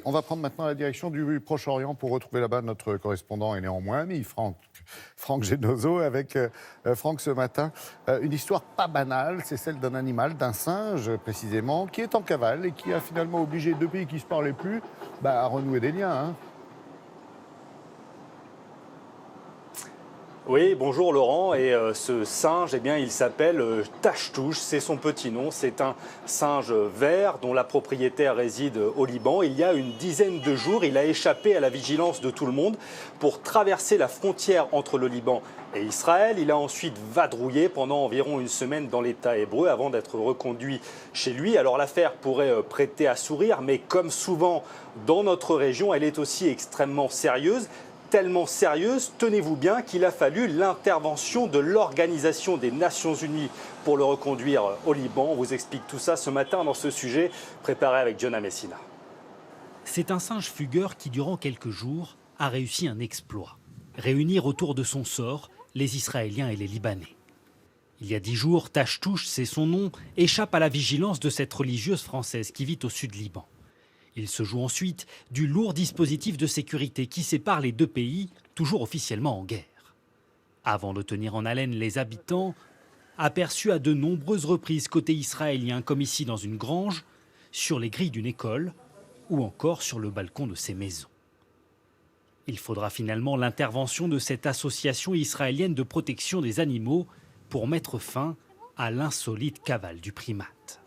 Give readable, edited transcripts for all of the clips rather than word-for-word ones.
On va prendre maintenant la direction du Proche-Orient pour retrouver là-bas notre correspondant et néanmoins ami, Franck Genozo, avec Franck ce matin. Une histoire pas banale, c'est celle d'un animal, d'un singe précisément, qui est en cavale et qui a finalement obligé deux pays qui ne se parlaient plus à renouer des liens. Hein. Oui, bonjour Laurent. Et ce singe, eh bien, il s'appelle Tachtouche, c'est son petit nom. C'est un singe vert dont la propriétaire réside au Liban. Il y a une dizaine de jours, il a échappé à la vigilance de tout le monde pour traverser la frontière entre le Liban et Israël. Il a ensuite vadrouillé pendant environ une semaine dans l'État hébreu avant d'être reconduit chez lui. Alors l'affaire pourrait prêter à sourire, mais comme souvent dans notre région, elle est aussi extrêmement sérieuse. Tellement sérieuse, tenez-vous bien, qu'il a fallu l'intervention de l'Organisation des Nations Unies pour le reconduire au Liban. On vous explique tout ça ce matin dans ce sujet préparé avec Jonah Messina. C'est un singe fugueur qui, durant quelques jours, a réussi un exploit. Réunir autour de son sort les Israéliens et les Libanais. Il y a 10 jours, Tachtouche, c'est son nom, échappe à la vigilance de cette religieuse française qui vit au sud Liban. Il se joue ensuite du lourd dispositif de sécurité qui sépare les deux pays, toujours officiellement en guerre. Avant de tenir en haleine les habitants, aperçus à de nombreuses reprises côté israélien, comme ici dans une grange, sur les grilles d'une école ou encore sur le balcon de ces maisons. Il faudra finalement l'intervention de cette association israélienne de protection des animaux pour mettre fin à l'insolite cavale du primate.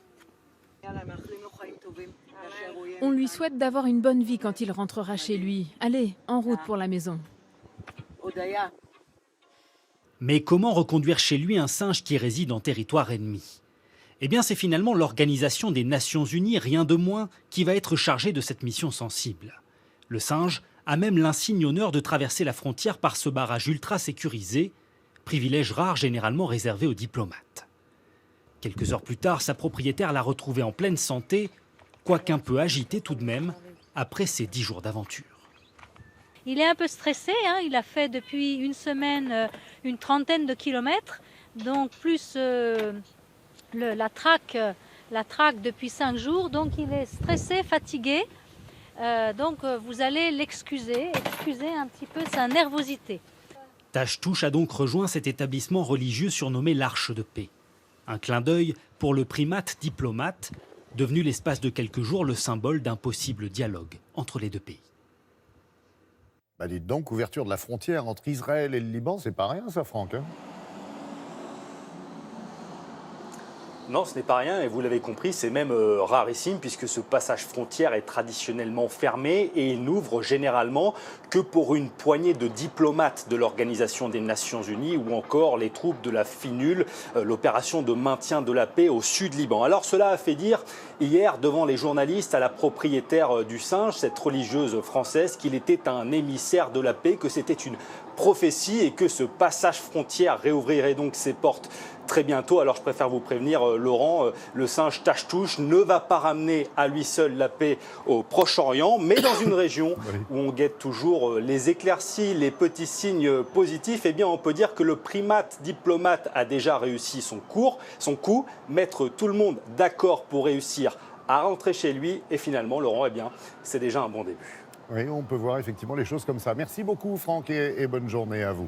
On lui souhaite d'avoir une bonne vie quand il rentrera chez lui. Allez, en route pour la maison. Mais comment reconduire chez lui un singe qui réside en territoire ennemi ? Eh bien, c'est finalement l'Organisation des Nations Unies, rien de moins, qui va être chargée de cette mission sensible. Le singe a même l'insigne honneur de traverser la frontière par ce barrage ultra sécurisé, privilège rare généralement réservé aux diplomates. Quelques heures plus tard, sa propriétaire l'a retrouvé en pleine santé, quoiqu'un peu agité tout de même, après ces 10 jours d'aventure. Il est un peu stressé, hein. Il a fait depuis une semaine une trentaine de kilomètres, donc plus la traque depuis 5 jours, donc il est stressé, fatigué. Donc vous allez excuser un petit peu sa nervosité. Tachtouche a donc rejoint cet établissement religieux surnommé l'Arche de Paix. Un clin d'œil pour le primate diplomate, devenu l'espace de quelques jours le symbole d'un possible dialogue entre les deux pays. Dites donc, ouverture de la frontière entre Israël et le Liban, c'est pas rien ça, Franck. Hein. Non, ce n'est pas rien et vous l'avez compris, c'est même rarissime puisque ce passage frontière est traditionnellement fermé et il n'ouvre généralement que pour une poignée de diplomates de l'Organisation des Nations Unies ou encore les troupes de la FINUL, l'opération de maintien de la paix au sud Liban. Alors cela a fait dire hier devant les journalistes à la propriétaire du singe, cette religieuse française, qu'il était un émissaire de la paix, que c'était une prophétie et que ce passage frontière réouvrirait donc ses portes très bientôt. Alors je préfère vous prévenir, Laurent, le singe Tachtouche ne va pas ramener à lui seul la paix au Proche-Orient, mais dans une région où on guette toujours les éclaircies, les petits signes positifs, eh bien on peut dire que le primate diplomate a déjà réussi son coup, mettre tout le monde d'accord pour réussir à rentrer chez lui. Et finalement, Laurent, eh bien c'est déjà un bon début. Oui, on peut voir effectivement les choses comme ça. Merci beaucoup, Franck, et bonne journée à vous.